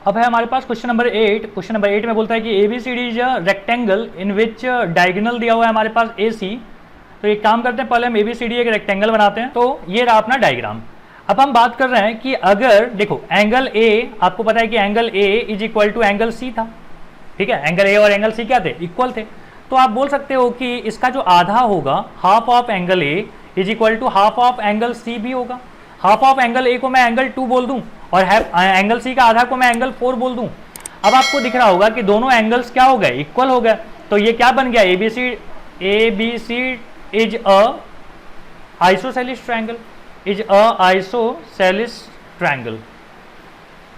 अब है हमारे पास क्वेश्चन नंबर 8। क्वेश्चन नंबर 8 में बोलता है कि ABCD is a rectangle in which diagonal दिया हुआ है हमारे पास AC। तो एक काम करते हैं, पहले हम एबीसीडी एक रेक्टेंगल बनाते हैं। तो ये रहा अपना डायग्राम। अब हम बात कर रहे हैं कि अगर देखो एंगल A, आपको पता है कि angle A is equal to angle C था, ठीक है। एंगल A और एंगल C क्या थे? इक्वल थे। तो आप बोल सकते हो कि इसका जो आधा होगा half of angle A is equal to half of angle C भी होगा। हाफ ऑफ एंगल A को मैं एंगल 2 बोल दूं और एंगल C का आधा को मैं एंगल 4 बोल दूं। अब आपको दिख रहा होगा कि दोनों एंगल्स क्या हो गए? इक्वल हो गए। तो ये क्या बन गया? ABC is a isosceles triangle, is a isosceles triangle.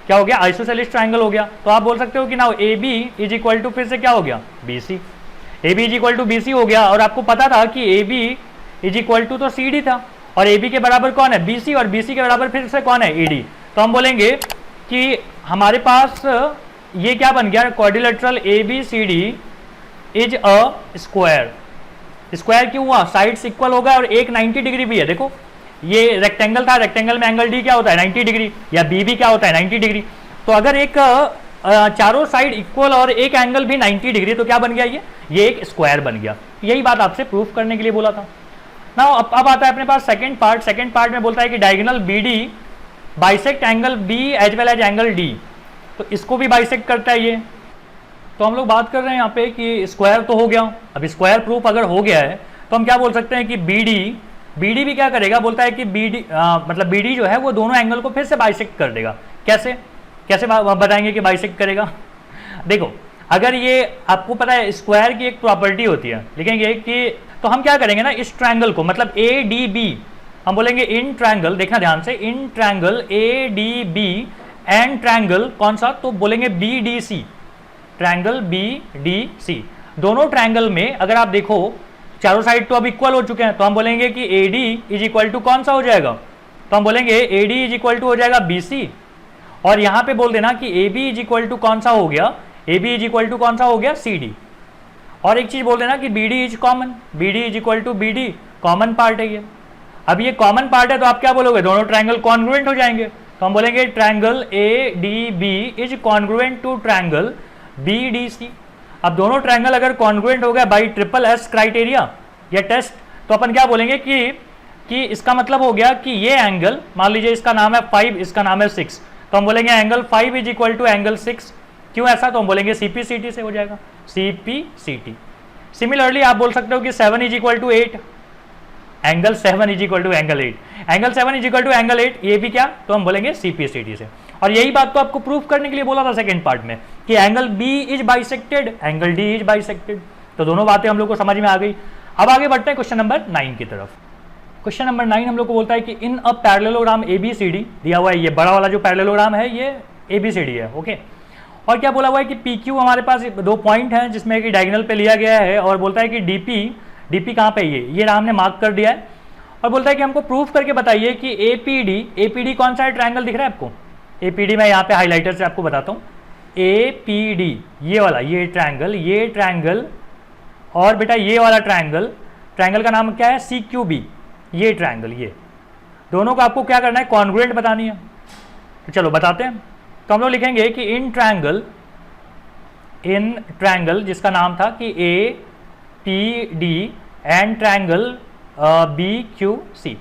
क्या हो गया? आइसोसेलिस ट्रायंगल हो गया। तो आप बोल सकते हो कि now AB is equal to फिर से क्या हो गया? BC। AB is equal to BC हो गया। और आपको पता था कि AB इज इक्वल टू तो CD था और AB के बराबर कौन है? BC, और BC के बराबर फिर से कौन है? AD। तो हम बोलेंगे कि हमारे पास ये क्या बन गया? Quadrilateral ABCD is a square. Square क्यों हुआ? साइड्स इक्वल हो गया और एक 90 डिग्री भी है। देखो ये रेक्टेंगल था, रेक्टेंगल में एंगल D क्या होता है? 90 डिग्री, या B भी क्या होता है? 90 डिग्री। तो अगर एक चारों साइड इक्वल और एक एंगल भी 90 डिग्री, तो क्या बन गया? ये एक स्क्वायर बन गया। यही बात आपसे प्रूफ करने के लिए बोला था ना। अब आता है अपने पास सेकंड पार्ट। सेकंड पार्ट में बोलता है कि diagonal BD bisect angle B as well as angle D। तो इसको भी बाइसेक्ट करता है ये। तो हम लोग बात कर रहे हैं यहाँ पे कि स्क्वायर तो हो गया। अब स्क्वायर प्रूफ अगर हो गया है तो हम क्या बोल सकते हैं कि BD भी क्या करेगा? बोलता है कि मतलब BD जो है वो दोनों एंगल को फिर से बाइसेक्ट कर देगा। कैसे बताएंगे कि बाइसेक्ट करेगा? देखो अगर ये आपको पता है स्क्वायर की एक प्रॉपर्टी होती है, लिखेंगे कि तो हम क्या करेंगे ना, इस ट्रायंगल को मतलब ADB हम बोलेंगे इन ट्रायंगल, देखना ध्यान से, in triangle ADB and triangle कौन सा? तो बोलेंगे BDC, ट्रायंगल BDC। दोनों ट्रायंगल में अगर आप देखो चारों साइड तो अब इक्वल हो चुके हैं, तो हम बोलेंगे कि AD इज इक्वल टू कौन सा हो जाएगा? तो हम बोलेंगे AD इज इक्वल टू हो जाएगा BC। और यहां पे बोल देना कि AB इज इक्वल टू कौन सा हो गया? AB इज इक्वल टू कौन सा हो गया? CD। और एक चीज बोल देना कि BD is common, BD is equal to BD, common part है ये। अब ये कॉमन पार्ट है तो आप क्या बोलोगे? दोनों ट्रायंगल कॉन्ग्रुएंट हो जाएंगे। तो हम बोलेंगे triangle ADB is congruent to triangle BDC। अब दोनों ट्रायंगल अगर कॉन्ग्रुएंट हो गया बाई SSS क्राइटेरिया या टेस्ट, तो अपन क्या बोलेंगे कि इसका मतलब हो गया कि ये एंगल, मान लीजिए इसका नाम है 5, इसका नाम है 6, तो हम बोलेंगे angle 5 is equal to angle 6। क्यों ऐसा? तो हम बोलेंगे CPCT से हो जाएगा, CPCT। सिमिलरली आप बोल सकते हो कि 7 is equal to 8, angle 7 is equal to angle 8, angle 7 is equal to angle 8, ये भी क्या? तो हम बोलेंगे CPCT से। और यही बात तो आपको प्रूफ करने के लिए बोला था सेकंड पार्ट में कि angle B is bisected, angle D is bisected. तो दोनों बातें हम लोग को समझ में आ गई। अब आगे बढ़ते हैं क्वेश्चन नंबर 9 की तरफ। क्वेश्चन नंबर 9 हम लोग को बोलता है कि इन अ पैरेललोग्राम ABCD दिया हुआ है, ये बड़ा वाला जो पैरेललोग्राम है ये ABCD है, ओके। और क्या बोला हुआ है कि PQ हमारे पास 2 पॉइंट हैं जिसमें कि डायगोनल पे लिया गया है, और बोलता है कि DP कहाँ पे? ये हमने मार्क कर दिया है। और बोलता है कि हमको प्रूफ करके बताइए कि APD कौन सा है ट्रायंगल दिख रहा है आपको? APD मैं यहाँ पे हाईलाइटर से आपको बताता हूँ। APD ये वाला, ये ट्रायंगल और बेटा ये वाला ट्रायंगल का नाम क्या है? CQB। ये ट्रायंगल, ये दोनों को आपको क्या करना है? कॉन्ग्रुएंट बतानी है। तो चलो बताते हैं। तो हम लोग लिखेंगे कि इन ट्रायंगल जिसका नाम था कि APD एंड ट्रायंगल BQC,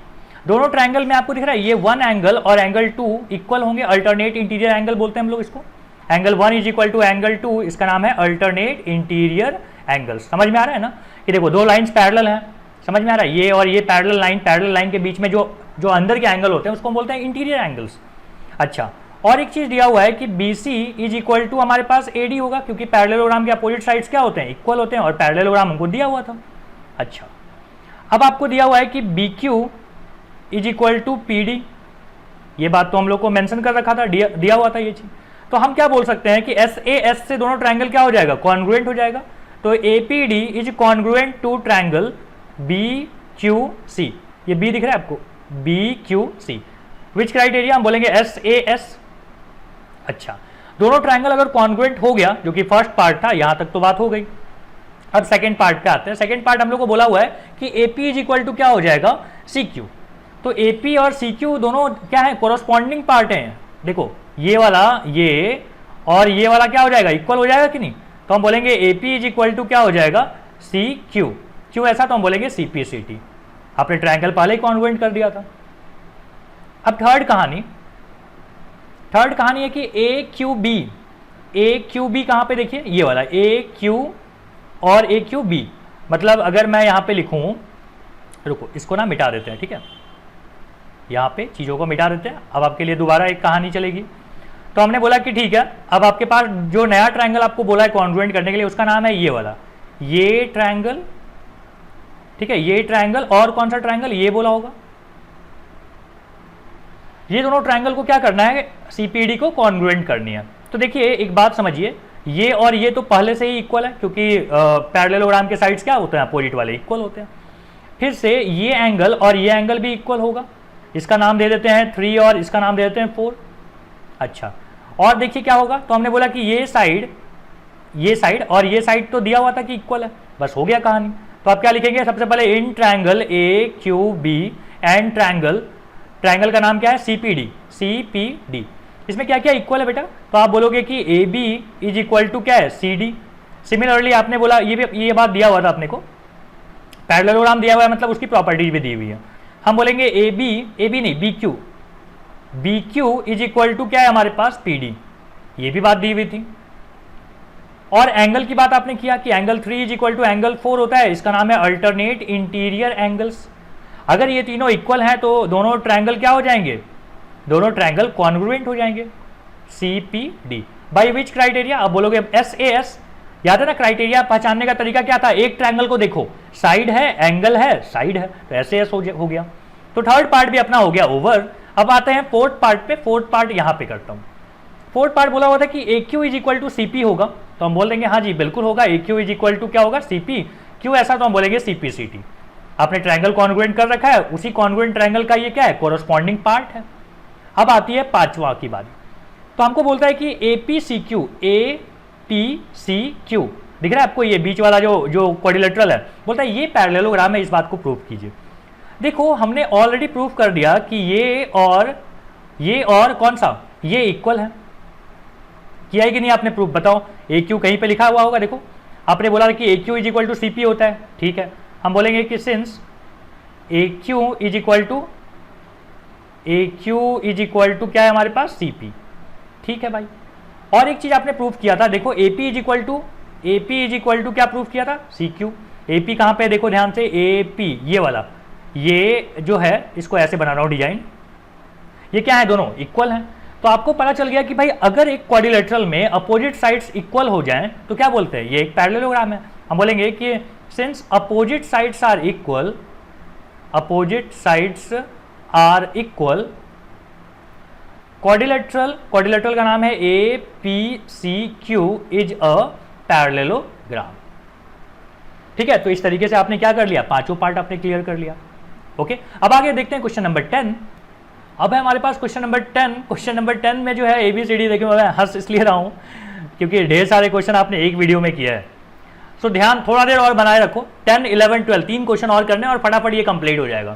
दोनों ट्रायंगल में आपको दिख रहा है ये 1 एंगल और एंगल 2 इक्वल होंगे, अल्टरनेट इंटीरियर एंगल बोलते हैं हम लोग इसको। Angle 1 is equal to angle 2, इसका नाम है अल्टरनेट इंटीरियर एंगल। समझ में आ रहा है ना? कि देखो 2 लाइंस पैरेलल हैं, समझ में आ रहा है? ये और ये पैरेलल लाइन के बीच में जो अंदर के एंगल होते हैं उसको हम बोलते हैं इंटीरियर एंगल्स। अच्छा, और एक चीज दिया हुआ है कि BC इज इक्वल टू हमारे पास AD होगा, क्योंकि पैरेललोग्राम के अपोजिट साइड्स क्या होते हैं? इक्वल होते हैं, और पैरेललोग्राम हमको दिया हुआ था। अच्छा, अब आपको दिया हुआ है कि BQ is equal to PD, ये बात तो हम लोग को मेंशन कर रखा था, दिया हुआ था ये चीज। तो हम क्या बोल सकते हैं कि SAS से दोनों ट्रायंगल क्या हो जाएगा? कॉन्ग्रुएंट हो जाएगा। तो APD is congruent to triangle BQC। ये B दिख रहा है आपको? BQC which criteria? हम बोलेंगे SAS। अच्छा, दोनों ट्रायंगल अगर कॉन्ग्रुएंट हो गया, जो कि फर्स्ट पार्ट था, यहां तक तो बात हो गई। अब सेकंड पार्ट पे आते हैं। सेकंड पार्ट हम लोग को बोला हुआ है कि AP इज इक्वल टू क्या हो जाएगा? CQ। तो AP और CQ दोनों क्या है? कोरोस्पॉन्डिंग पार्ट हैं। देखो ये वाला ये और ये वाला क्या हो जाएगा, इक्वल हो जाएगा कि नहीं, तो हम बोलेंगे AP इज इक्वल टू क्या हो जाएगा, CQ। क्यों ऐसा, तो हम बोलेंगे CPCT। आपने ट्रायंगल पहले ही कॉन्ग्रुएंट कर दिया था। अब थर्ड कहानी है कि AQB कहां पे, देखिए ये वाला AQ और AQB, मतलब अगर मैं यहां पे लिखूं, रुको इसको ना मिटा देते हैं, ठीक है, यहां पे चीजों को मिटा देते हैं। अब आपके लिए दोबारा एक कहानी चलेगी। तो हमने बोला कि ठीक है, अब आपके पास जो नया ट्रायंगल आपको बोला है कॉन्ग्रुएंट करने के लिए, उसका नाम है ये वाला, ये ट्रायंगल, ठीक है, ये ट्रायंगल और कौन सा ट्रायंगल, ये बोला होगा। ये दोनों ट्रायंगल को क्या करना है, CPD को कॉन्ग्रुएंट करनी है। तो देखिए एक बात समझिए, ये और ये तो पहले से ही इक्वल है, क्योंकि पैरेललोग्राम के साइड्स क्या होते हैं, अपोजिट वाले इक्वल होते हैं। फिर से ये एंगल और ये एंगल भी इक्वल होगा, इसका नाम दे देते हैं 3 और इसका नाम दे देते हैं 4। अच्छा, और देखिए क्या होगा, तो हमने बोला कि ये साइड और ये साइड तो दिया हुआ था कि इक्वल है, बस हो गया कहानी। तो आप क्या लिखेंगे, सबसे पहले in triangle AQB and triangle का नाम क्या है, CPD। इसमें क्या क्या इक्वल है बेटा, तो आप बोलोगे कि AB इज इक्वल टू क्या है, CD। सिमिलरली आपने बोला, ये बात दिया हुआ था अपने को, पैरेललोग्राम दिया हुआ है, मतलब उसकी प्रॉपर्टीज भी दी हुई है। हम बोलेंगे AB नहीं, BQ इज इक्वल टू क्या है हमारे पास, PD। ये भी बात दी हुई थी। और एंगल की बात आपने किया कि angle 3 is equal to angle 4 होता है, इसका नाम है अल्टरनेट इंटीरियर एंगल्स। अगर ये तीनों इक्वल हैं तो दोनों ट्रायंगल क्या हो जाएंगे, दोनों ट्रायंगल कॉन्ग्रुएंट हो जाएंगे, CPD। बाय विच क्राइटेरिया, अब बोलोगे SAS, याद है ना क्राइटेरिया पहचानने का तरीका क्या था, एक ट्रायंगल को देखो, साइड है, एंगल है, साइड है, तो SAS हो गया। तो थर्ड पार्ट भी अपना हो गया ओवर। अब आते हैं फोर्थ पार्ट पे, फोर्थ पार्ट यहां पे करता हूं। फोर्थ पार्ट बोला हुआ था कि AQ is equal to CP होगा, तो हम बोल देंगे हाँ जी बिल्कुल होगा, AQ इज इक्वल टू क्या होगा, CP। क्यों ऐसा, तो हम बोलेंगे CPCT। आपने ट्रायंगल कॉन्ग्रुएंट कर रखा है, उसी कॉन्ग्रुएंट ट्रायंगल का ये क्या है, कोरस्पॉन्डिंग पार्ट है। अब आती है पांचवा की बात, तो हमको बोलता है कि APCQ दिख रहा है आपको, ये बीच वाला जो क्वाड्रिलेटरल है, बोलता है ये पैरेललोग्राम है, इस बात को प्रूव कीजिए। देखो हमने ऑलरेडी प्रूव कर दिया कि ये और कौन सा, ये इक्वल है, किया है कि नहीं आपने प्रूफ, बताओ। AQ कहीं पे लिखा हुआ होगा, देखो आपने बोला कि AQ is equal to CP होता है, ठीक है, हम बोलेंगे कि since AQ is equal to क्या है हमारे पास, CP, ठीक है भाई। और एक चीज आपने प्रूफ किया था, देखो AP इज इक्वल टू क्या प्रूफ किया था, CQ। AP कहां पे, देखो ध्यान से, AP ये वाला, ये जो है इसको ऐसे बना रहा हूं डिजाइन, ये क्या है, दोनों इक्वल हैं। तो आपको पता चल गया कि भाई अगर एक क्वाड्रिलेटरल में अपोजिट साइड्स इक्वल हो जाएं तो क्या बोलते हैं, ये एक पैरेललोग्राम है। हम बोलेंगे कि since opposite sides are equal, quadrilateral का नाम है APCQ इज अ पैरेललोग्राम, ठीक है। तो इस तरीके से आपने क्या कर लिया, पांचों पार्ट आपने क्लियर कर लिया। ओके, अब आगे देखते हैं क्वेश्चन नंबर 10। अब है हमारे पास क्वेश्चन नंबर 10। क्वेश्चन नंबर 10 में जो है ABCD, देखिए मैं हंस इसलिए रहा हूं क्योंकि ढेर सारे क्वेश्चन आपने एक वीडियो में किया है, सो ध्यान थोड़ा देर और बनाए रखो। 10, 11, 12 तीन क्वेश्चन और करने और फटाफट ये कंप्लीट हो जाएगा।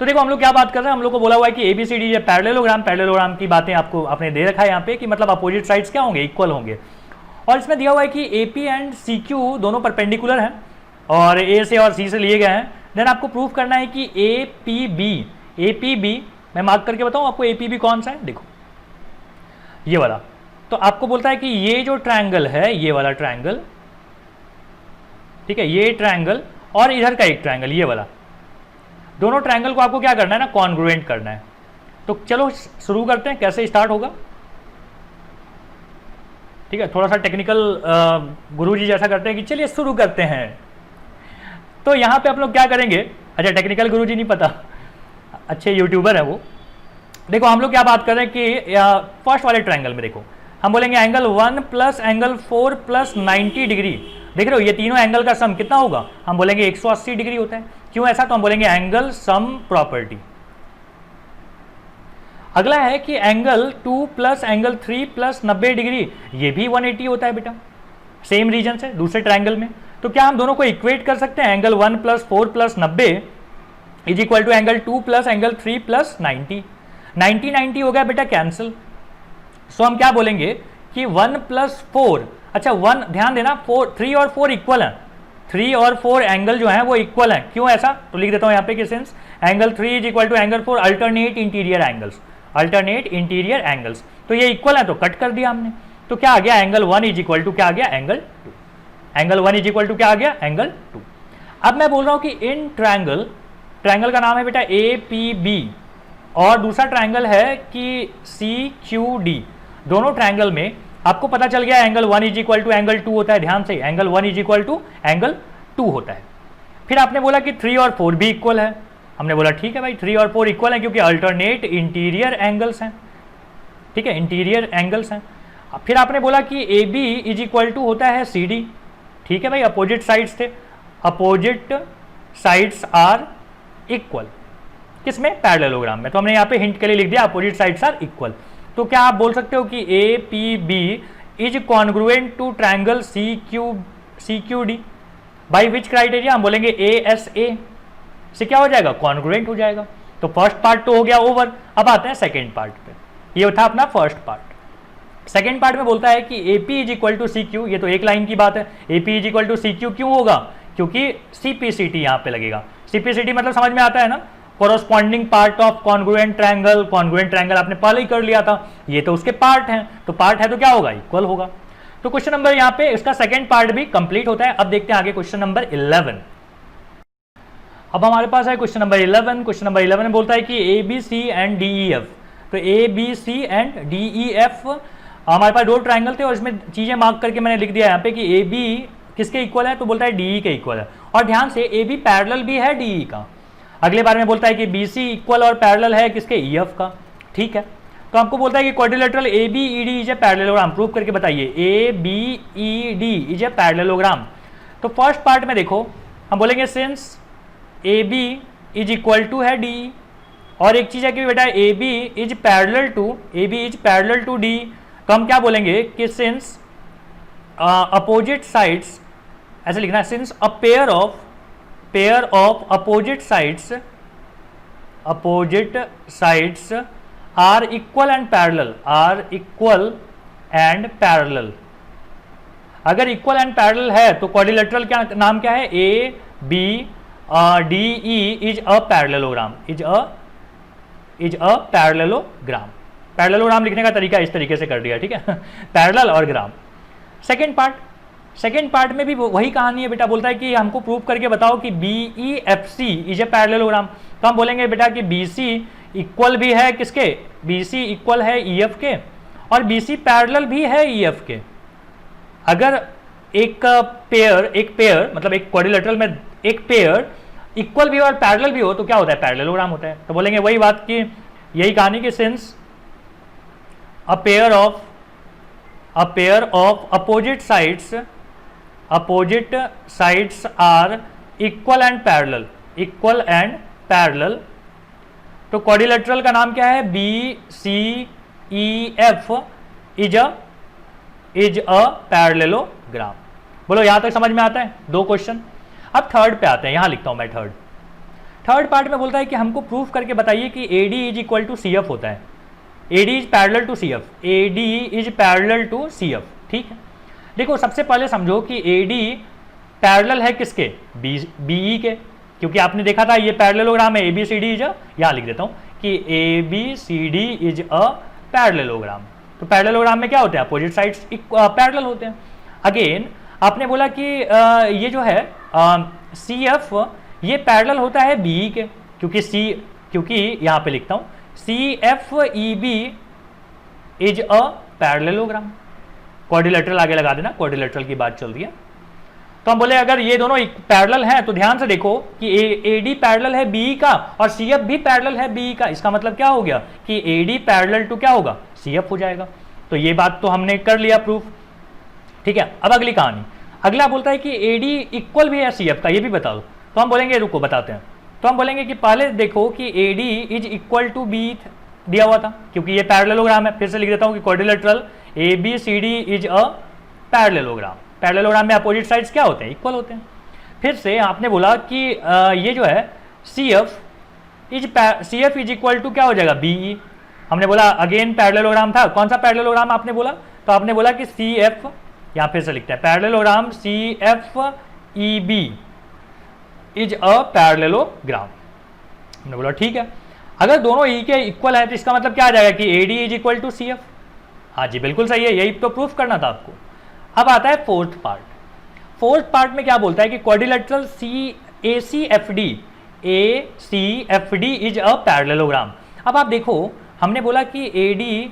तो देखो हम लोग क्या बात कर रहे हैं, हम लोग को बोला हुआ है कि ABCD ये पैरेललोग्राम की बातें आपने दे रखा है यहाँ पे, कि मतलब अपोजिट साइड्स क्या होंगे, इक्वल होंगे। और इसमें दिया हुआ है कि AP एंड CQ दोनों परपेंडिकुलर हैं और A से और C से लिए गए हैं। देन आपको प्रूफ करना है कि APB, मैं मार्क करके बताऊं आपको APB कौन सा है, देखो ये वाला। तो आपको बोलता है कि ये जो ट्रायंगल है, ये वाला ट्रायंगल, ठीक है, ये ट्रायंगल और इधर का एक ट्रायंगल, ये वाला, दोनों ट्रायंगल को आपको क्या करना है ना, कॉन्ग्रुएंट करना है। तो चलो शुरू करते हैं, कैसे स्टार्ट होगा, ठीक है। थोड़ा सा टेक्निकल गुरुजी जैसा करते हैं कि चलिए शुरू करते हैं। तो यहाँ पे आप लोग क्या करेंगे, अच्छा टेक्निकल गुरुजी नहीं पता, अच्छे यूट्यूबर है वो। देखो हम लोग क्या बात कर रहे हैं कि फर्स्ट वाले ट्रायंगल में देखो हम बोलेंगे angle 1 plus angle 4 plus 90 degree, देख रहे हो ये तीनों एंगल का सम कितना होगा, हम बोलेंगे 180 डिग्री होता है। क्यों ऐसा, तो हम बोलेंगे एंगल सम प्रॉपर्टी। अगला है कि angle 2 plus angle 3 plus 90 degree, ये भी 180 होता है बेटा, सेम रीजन से दूसरे ट्रायंगल में। तो क्या हम दोनों को इक्वेट कर सकते हैं, angle 1 plus 4 plus 90 is equal to angle 2 plus angle 3 plus 90। 90 हो गया बेटा कैंसिल। सो हम क्या बोलेंगे कि 1 + 4, अच्छा 1, ध्यान देना 3 और 4 इक्वल हैं, 3 और 4 एंगल जो हैं वो इक्वल हैं। क्यों ऐसा, तो लिख देता हूं यहाँ पे कि since angle 3 = angle 4 alternate interior angles, alternate interior angles, तो ये इक्वल है तो कट कर दिया हमने। तो क्या आ गया, एंगल 1 = क्या आ गया, एंगल 2। एंगल 1 = क्या आ गया, एंगल 2। अब मैं बोल रहा हूं कि इन ट्रायंगल, ट्रायंगल का नाम है बेटा APB, और दूसरा ट्रायंगल है कि CQD। दोनों ट्रायंगल में आपको पता चल गया एंगल 1 = एंगल 2 होता है। ध्यान से, एंगल 1 = एंगल 2 होता है। फिर आपने बोला कि 3 और 4 भी इक्वल है। हमने बोला ठीक है भाई, 3 और 4 इक्वल है क्योंकि अल्टरनेट इंटीरियर एंगल्स हैं, ठीक है, इंटीरियर एंगल्स हैं। फिर आपने बोला कि AB = होता है CD, ठीक है भाई, अपोजिट साइड्स थे, अपोजिट साइड्स आर इक्वल, किसमें, पैरेललोग्राम में। तो हमने यहाँ पे हिंट के लिए लिख दिया अपोजिट साइड्स आर इक्वल। तो क्या आप बोल सकते हो कि APB is congruent to triangle CQD by which criteria, हम बोलेंगे ASA से क्या हो जाएगा, कॉन्ग्रुएंट हो जाएगा। तो फर्स्ट पार्ट तो हो गया ओवर। अब आते हैं सेकेंड पार्ट पे, ये था अपना फर्स्ट पार्ट। सेकेंड पार्ट में बोलता है कि AP = CQ, ये तो एक लाइन की बात है। AP = CQ क्यों होगा, क्योंकि CPCT यहाँ पे लगेगा। CPCT मतलब समझ में आता है ना, corresponding part of congruent triangle. Congruent triangle आपने पहले ही कर लिया था, ये तो उसके पार्ट हैं, तो पार्ट है तो क्या होगा, इक्वल होगा। तो क्वेश्चन नंबर यहाँ पे इसका सेकेंड पार्ट भी कंप्लीट होता है। अब देखते हैं आगे क्वेश्चन नंबर 11। अब हमारे पास है क्वेश्चन नंबर 11। क्वेश्चन नंबर 11 में बोलता है कि ABC एंड DEF, तो ABC एंड DEF हमारे पास 2 ट्रायंगल थे और इसमें चीजें मार्क करके मैंने लिख दिया यहाँ पे कि AB किसके इक्वल है, तो बोलता है DE के इक्वल है। और ध्यान से AB पैरेलल भी है DE का। अगले बार में बोलता है कि BC इक्वल और पैरेलल है किसके, EF का, ठीक है। तो आपको बोलता है कि quadrilateral ABED is a parallelogram, prove करके बताइए ABED इज ए पैरेललोग्राम। तो फर्स्ट पार्ट में देखो हम बोलेंगे since AB is equal to है DE, और एक चीज है कि बेटा AB is parallel to DE, तो हम क्या बोलेंगे कि सिंस अपोजिट साइड्स, ऐसे लिखना है, since a pair of opposite sides are equal and parallel, अगर इक्वल एंड पैरेलल है तो क्वाड्रिलेटरल क्या नाम क्या है, ABDE is a parallelogram, parallelogram लिखने का तरीका इस तरीके से कर दिया, ठीक है, पैरेलल और ग्राम। सेकेंड पार्ट में भी वही कहानी है बेटा, बोलता है कि हमको प्रूव करके बताओ कि BEFC इज ए पैरेललोग्राम। तो हम बोलेंगे बेटा कि BC इक्वल भी है किसके, BC इक्वल है EF के, और BC पैरेलल भी है EF के। अगर एक पेयर मतलब एक क्वाड्रिलेटरल में एक पेयर इक्वल भी हो और पैरेलल भी हो तो क्या होता है, पैरेललोग्राम होता है। तो बोलेंगे वही बात कि यही कहानी कि since a pair of opposite sides are equal and parallel, तो क्वाड्रिलेटरल का नाम क्या है, BCEF इज अ पैरेललोग्राम। बोलो यहां तक समझ में आता है, 2 क्वेश्चन। अब थर्ड पे आते हैं, यहां लिखता हूं मैं थर्ड पार्ट में बोलता है कि हमको प्रूफ करके बताइए कि AD is equal to CF होता है, AD is parallel to CF, ठीक है। देखो सबसे पहले समझो कि AD पैरेलल है किसके, BE के, क्योंकि आपने देखा था ये पैरेललोग्राम है, ABCD इज अ, यहां लिख देता हूं कि ABCD इज अ पैरेललोग्राम। तो पैरेललोग्राम में क्या होते हैं, अपोजिट साइड्स पैरेलल होते हैं। अगेन आपने बोला कि ये जो है CF ये पैरेलल होता है BE के, क्योंकि यहां पे लिखता हूं CFEB is a parallelogram. Quadrilateral आगे लगा देना, क्वाड्रिलेटरल की बात चल रही है। तो हम बोले अगर ये दोनों पैरेलल हैं तो ध्यान से देखो कि AD पैरेलल है BE का और CF भी पैरेलल है BE का। इसका मतलब क्या हो गया कि AD पैरेलल टू क्या होगा, CF हो जाएगा। तो ये बात तो हमने कर लिया प्रूफ, ठीक है। अब अगली कहानी, अगला बोलता है कि AD इक्वल भी है CF का, ये भी बताओ। तो हम बोलेंगे रुको बताते हैं। तो हम बोलेंगे कि पहले देखो कि AD is equal to BE दिया हुआ था, क्योंकि ये पैरेललोग्राम है। फिर से लिख देता हूं कि quadrilateral ABCD is a parallelogram. Parallelogram में अपोजिट साइड्स क्या होते हैं, इक्वल होते हैं। फिर से आपने बोला कि ये जो है CF इज इक्वल टू क्या हो जाएगा, BE। हमने बोला अगेन पैरेललोग्राम था, कौन सा पैरेललोग्राम आपने बोला, तो आपने बोला कि सी एफ, यहाँ फिर से लिखते हैं parallelogram C F E B is a parallelogram. हमने बोला ठीक है, अगर दोनों ई के इक्वल है तो इसका मतलब क्या आ जाएगा कि A D is equal to C F. हाँ जी बिल्कुल सही है, यही तो प्रूफ करना था आपको। अब आता है फोर्थ पार्ट। फोर्थ पार्ट में क्या बोलता है कि quadrilateral C A C F D is a parallelogram. अब आप देखो, हमने बोला कि A D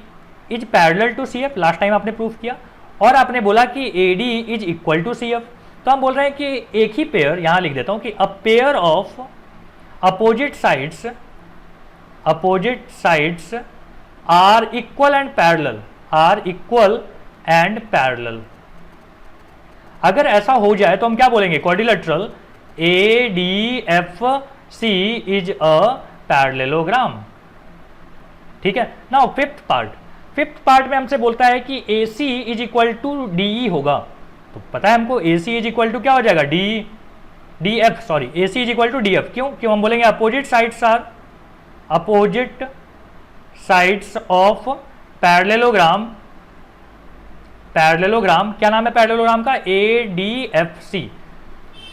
is parallel to C F, last time आपने प्रूफ किया, और आपने बोला कि A D is equal to C F. तो हम बोल रहे हैं कि एक ही पेयर, यहां लिख देता हूं कि a pair of opposite sides are equal and parallel. अगर ऐसा हो जाए तो हम क्या बोलेंगे, quadrilateral A D F C is a parallelogram. ठीक है ना। फिफ्थ पार्ट में हमसे बोलता है कि A C is equal to D E होगा। तो पता है हमको A C is equal to क्या हो जाएगा, D F, sorry A C is equal to D F. क्यों हम बोलेंगे अपोजिट साइड्स ऑफ पैरेललोग्राम। क्या नाम है पैरेललोग्राम का, ए डी एफ सी।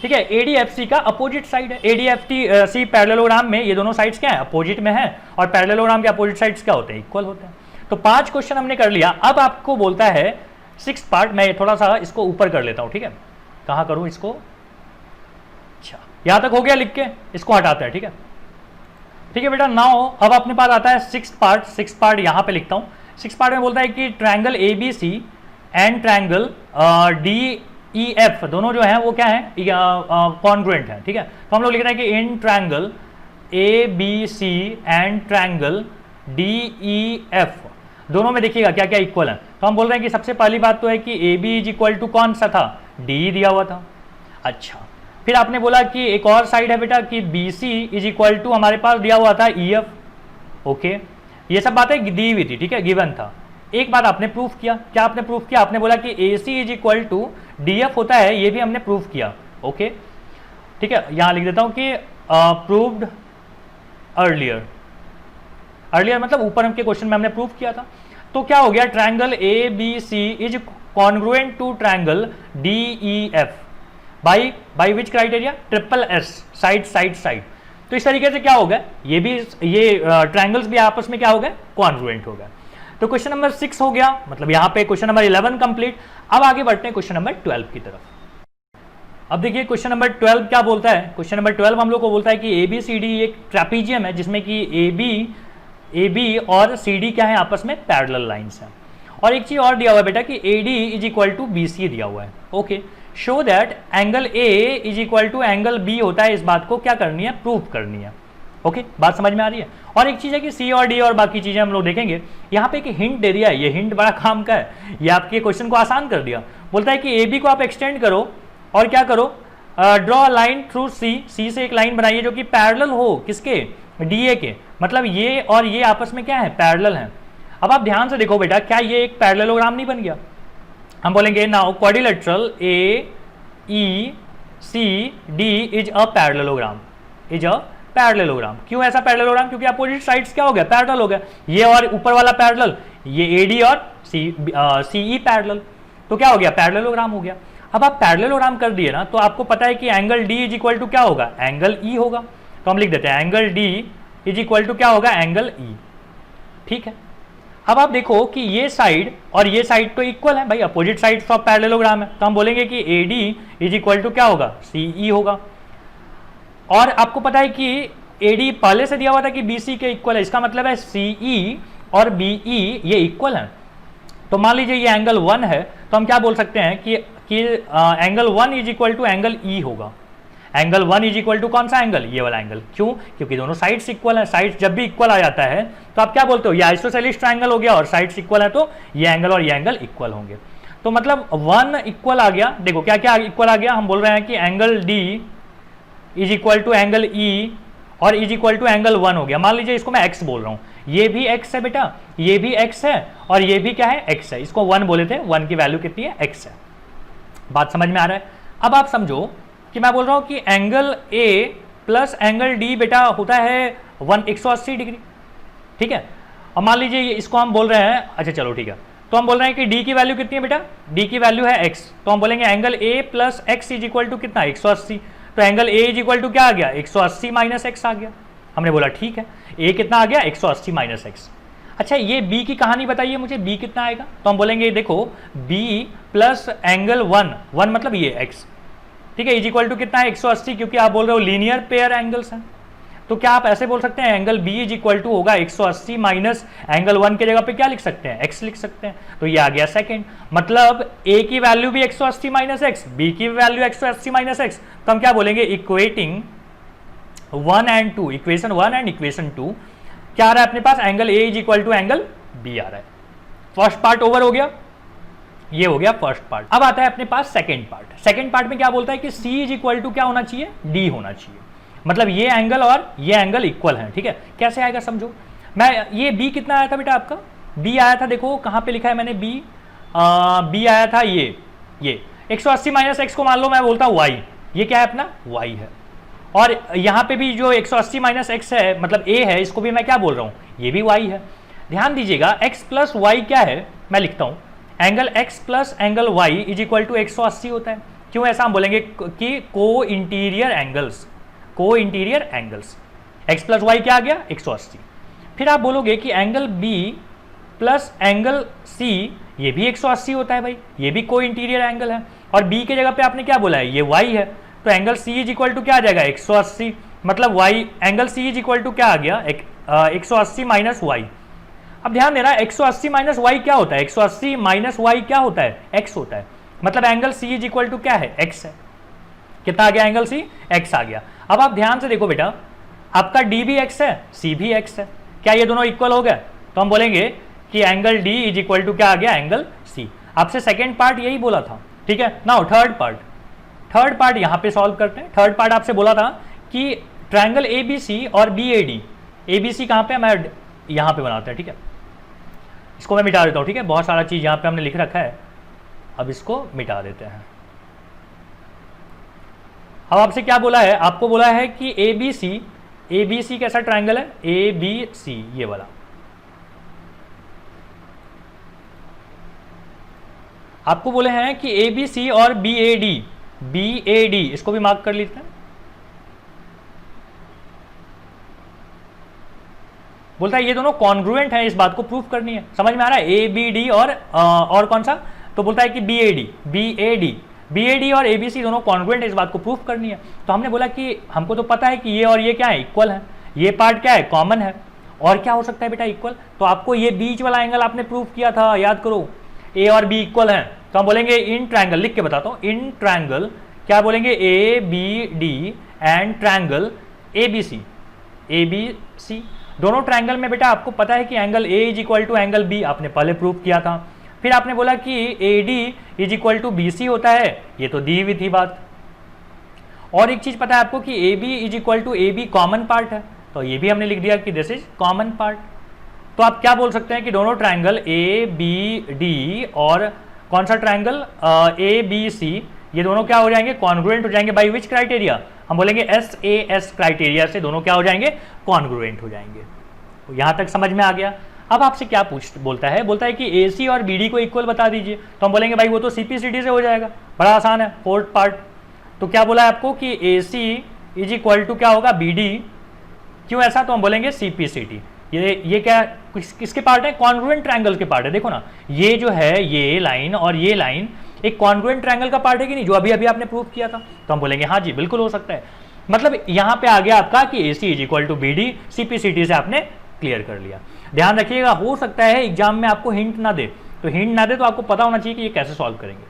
ठीक है, ए डी एफ सी का अपोजिट साइड है। A D F C parallelogram में ये दोनों साइड्स क्या है, अपोजिट में है, और पैरेललोग्राम के अपोजिट साइड्स क्या होते हैं, इक्वल होते हैं। तो 5 क्वेश्चन हमने कर लिया। अब आपको बोलता है 6th पार्ट, मैं थोड़ा सा इसको ऊपर कर लेता हूं। ठीक है, कहां करूं इसको, अच्छा यहां तक हो गया लिख के, इसको हटाते हैं। ठीक है बेटा। नाउ अब अपने पास आता है 6th पार्ट यहां पे लिखता हूं। 6th पार्ट में बोलता है कि triangle A B C and triangle D E F दोनों जो है वो क्या है, कॉन्ग्रुएंट है। ठीक है, तो हम लोग लिख रहे हैं कि in triangle A B C and triangle D E F दोनों में देखिएगा क्या क्या इक्वल है। तो हम बोल रहे हैं कि सबसे पहली बात तो है कि A B is equal to कौन सा था, डी दिया हुआ था। अच्छा, फिर आपने बोला कि एक और साइड है बेटा कि B C is equal to हमारे पास दिया हुआ था ई एफ। ओके, ये सब बातें दी हुई थी। ठीक है, गिवन था। एक बात आपने प्रूफ किया, क्या आपने प्रूफ किया, आपने बोला कि A C is equal to D F होता है, ये भी हमने प्रूफ किया। ओके, ठीक है, यहां लिख देता हूं कि प्रूव्ड अर्लियर मतलब ऊपर के क्वेश्चन में हमने प्रूफ किया था। तो क्या हो गया, triangle A B C is congruent to triangle D E F by which criteria, triple S, side. तो इस तरीके से क्या हो गया, ये ट्रायंगल्स भी आपस में क्या हो गए, कॉन्ग्रुएंट हो गए। तो क्वेश्चन नंबर 6 हो गया, मतलब यहां पे क्वेश्चन नंबर 11 कंप्लीट। अब आगे बढ़ते हैं क्वेश्चन नंबर 12 की तरफ। अब देखिए क्वेश्चन नंबर 12 क्या बोलता है। क्वेश्चन नंबर 12 हम लोग को बोलता है कि ए बी सी डी एक ट्रेपीजियम है जिसमें कि ए बी और सी डी क्या है, आपस में पैरेलल लाइंस हैं। और एक चीज और दिया हुआ है बेटा कि A D is equal to B C दिया हुआ है। Okay, show that angle A is equal to angle B होता है। इस बात को क्या करनी है, प्रूफ करनी है। ओके, बात समझ में आ रही है। और एक चीज है कि सी और डी और बाकी चीजें हम लोग देखेंगे। यहाँ पे एक हिंट दे दिया है, ये हिंट बड़ा काम का है, ये आपके क्वेश्चन को आसान कर दिया। बोलता है कि ए बी को आप एक्सटेंड करो और क्या करो, ड्रॉ लाइन थ्रू सी से एक लाइन बनाइए जो कि पैरेलल हो किसके, डी ए के। मतलब ये और ये आपस में क्या है, पैरेलल है। अब आप ध्यान से देखो बेटा, क्या ये एक पैरेललोग्राम नहीं बन गया। हम बोलेंगे now quadrilateral A E C D is a parallelogram, क्यों ऐसा पैरेललोग्राम, क्योंकि अपोजिट साइड्स क्या हो गया, पैरेलल हो गया। ये और ऊपर वाला पैरेलल, ये ए डी और सी ई पैरेलल, तो क्या हो गया, पैरेललोग्राम हो गया। अब आप पैरेललोग्राम कर दिए ना, तो आपको पता है कि angle D is equal to क्या होगा, एंगल ई होगा। तो हम लिख देते हैं angle D is equal to क्या होगा, एंगल ई। ठीक है, अब आप देखो कि ये साइड और ये साइड तो इक्वल है भाई, अपोजिट साइड्स ऑफ पैरेललोग्राम है। तो हम बोलेंगे कि A D is equal to क्या होगा, सी ई होगा। और आपको पता है कि ए डी पहले से दिया हुआ था कि बी सी के इक्वल है, इसका मतलब है सी ई और बी ई ये इक्वल है। तो मान लीजिए ये एंगल 1 है, तो हम क्या बोल सकते हैं कि angle 1 is equal to angle E होगा। एंगल 1 इज इक्वल टू कौन सा एंगल, ये वाला एंगल। क्यों, क्योंकि दोनों साइड्स इक्वल है। साइड्स जब भी इक्वल आ जाता है तो आप क्या बोलते हो, ये आइसोसेलेस ट्रायंगल हो गया और साइड्स इक्वल है, तो ये एंगल और ये एंगल इक्वल होंगे। तो मतलब 1 इक्वल आ गया। देखो क्या क्या इक्वल आ गया, हम बोल रहे हैं कि angle D is equal to angle E और इज इक्वल टू एंगल 1 हो गया। मान लीजिए इसको मैं x बोल रहा हूं, ये भी x है बेटा, ये भी x है और ये भी क्या है, x है। इसको 1 बोले थे, 1 की वैल्यू कितनी है, x है। बात समझ में आ रहा है। अब आप समझो कि मैं बोल रहा हूं कि angle A plus angle D बेटा होता है 180 डिग्री। ठीक है, और मान लीजिए इसको हम बोल रहे हैं, अच्छा चलो ठीक है, तो हम बोल रहे हैं कि डी की वैल्यू कितनी है बेटा, डी की वैल्यू है x, तो हम बोलेंगे angle a plus x is equal to कितना 180, तो angle a is equal to क्या आ गया 180 माइनस एक्स आ गया। हमने बोला ठीक है, a कितना आ गया 180 माइनस एक्स। अच्छा ये b की कहानी बताइए मुझे, b कितना आएगा, तो हम बोलेंगे देखो b प्लस एंगल 1 मतलब ये x, ठीक है, इज इक्वल टू कितना है 180, क्योंकि आप बोल रहे हो लीनियर पेयर एंगल्स हैं, तो क्या आप ऐसे बोल सकते हैं angle b is equal to होगा 180 माइनस एंगल 1 के जगह पे क्या लिख सकते हैं x लिख सकते हैं, तो ये आ गया सेकंड। मतलब a की वैल्यू भी 180 माइनस एक्स, b की वैल्यू 180 माइनस एक्स, तो हम क्या बोलेंगे equating 1 and 2, equation 1 and equation 2 क्या आ रहा है अपने पास, angle a is equal to angle b आ रहा है। फर्स्ट पार्ट ओवर हो गया, ये हो गया फर्स्ट पार्ट। अब आता है अपने पास सेकंड पार्ट। सेकंड पार्ट में क्या बोलता है कि c इज इक्वल टू क्या होना चाहिए, d होना चाहिए, मतलब ये एंगल और ये एंगल इक्वल है, ठीक है। कैसे आएगा समझो, मैं ये b कितना आया था बेटा आपका, b आया था, देखो कहां पे लिखा है मैंने b आया था ये 180 माइनस एक्स को मान लो मैं बोलता हूं y, ये क्या है अपना y है, और यहां पे भी जो 180 माइनस एक्स है मतलब a है, इसको भी मैं क्या बोल रहा हूं, ये भी y है। ध्यान दीजिएगा x प्लस वाई क्या है, मैं लिखता हूं angle x plus angle y is equal to 180 होता है। क्यों ऐसा हम बोलेंगे कि co-interior angles x plus y क्या आ गया 180। फिर आप बोलोगे कि angle b plus angle c ये भी 180 होता है भाई, ये भी को इंटीरियर एंगल है, और b के जगह पे आपने क्या बोला है ये y है, तो angle c is equal to क्या आ जाएगा 180, मतलब y angle c is equal to क्या आ गया 180 माइनस वाई। अब ध्यान देना 180 माइनस वाई क्या होता है, 180 माइनस वाई क्या होता है x होता है, मतलब angle c is equal to क्या है x है। कितना आ गया एंगल c, x आ गया। अब आप ध्यान से देखो बेटा, आपका d भी x है, c भी x है, क्या ये दोनों इक्वल हो गए, तो हम बोलेंगे कि angle d is equal to क्या आ गया एंगल c। आपसे सेकेंड पार्ट यही बोला था, ठीक है। नाउ थर्ड पार्ट यहाँ पे सॉल्व करते हैं। थर्ड पार्ट आपसे बोला था कि ट्रायंगल ABC और BAD, ABC कहाँ पे, मैं यहाँ पे बनाते हैं, ठीक है, इसको मैं मिटा देता हूँ, ठीक है, बहुत सारा चीज यहाँ पे हमने लिख रखा है, अब इसको मिटा देते हैं। अब आपसे क्या बोला है, आपको बोला है कि ABC कैसा ट्रायंगल है, ABC ये वाला, आपको बोले हैं कि ABC और BAD इसको भी मार्क कर लेते हैं। बोलता है ये दोनों कॉन्ग्रुएंट है, इस बात को प्रूफ करनी है, समझ में आ रहा है, ABD और कौन सा, तो बोलता है कि BAD और ABC दोनों कॉन्ग्रुएंट है, इस बात को प्रूफ करनी है। तो हमने बोला कि हमको तो पता है कि ये और ये क्या है इक्वल है, ये पार्ट क्या है कॉमन है, और क्या हो सकता है बेटा इक्वल, तो आपको ये बीच वाला एंगल आपने प्रूफ किया था, याद करो A और B इक्वल है, तो हम बोलेंगे इन ट्रायंगल, लिख के बताता हूँ, इन ट्रायंगल क्या बोलेंगे ABD एंड ट्रायंगल ABC दोनों ट्रायंगल में बेटा आपको पता है कि angle A is equal to angle B आपने पहले प्रूव किया था। फिर आपने बोला कि AD is equal to BC होता है, ये तो दी हुई थी बात। और एक चीज पता है आपको कि AB is equal to AB common part है, तो ये भी हमने लिख दिया कि दिस इज कॉमन पार्ट। तो आप क्या बोल सकते हैं कि दोनों ट्रायंगल ABD और कौन सा ट्रायंगल ABC ये दोनों क्या हो जाएंगे कॉन्ग्रुएंट हो जाएंगे, बाय विच क्राइटेरिया, हम बोलेंगे SAS क्राइटेरिया से दोनों क्या हो जाएंगे कॉन्ग्रुएंट हो जाएंगे। तो यहां तक समझ में आ गया। अब आपसे क्या बोलता है कि AC और BD को इक्वल बता दीजिए, तो हम बोलेंगे भाई वो तो CPCD से हो जाएगा, बड़ा आसान है। फोर्थ पार्ट तो क्या बोला है आपको कि AC इज इक्वल टू क्या होगा BD, क्यों ऐसा, तो हम बोलेंगे CPCD। ये क्या किसके पार्ट है, कॉन्ग्रुएंट ट्रायंगल के पार्ट है। देखो ना ये जो है ये लाइन और ये लाइन एक कॉन्ग्रुएंट ट्रायंगल का पार्ट है कि नहीं, जो अभी अभी आपने प्रूव किया था, तो हम बोलेंगे हाँ जी बिल्कुल हो सकता है। मतलब यहाँ पे आ गया आपका कि AC is equal to BD, CPCD से आपने क्लियर कर लिया। ध्यान रखिएगा हो सकता है एग्जाम में आपको हिंट ना दे, तो हिंट ना दे तो आपको पता होना चाहिए कि ये कैसे सॉल्व करेंगे।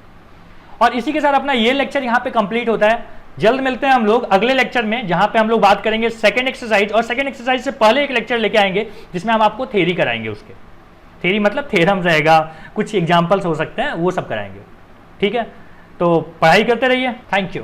और इसी के साथ अपना ये लेक्चर यहाँ पे कंप्लीट होता है। जल्द मिलते हैं हम लोग अगले लेक्चर में, जहां पे हम लोग बात करेंगे सेकंड एक्सरसाइज, और सेकंड एक्सरसाइज से पहले एक लेक्चर लेके आएंगे जिसमें हम आपको थ्योरी कराएंगे, उसके थ्योरी मतलब थ्योरम रहेगा, कुछ एग्जांपल्स हो सकते हैं, वो सब कराएंगे। ठीक है, तो पढ़ाई करते रहिए। Thank you.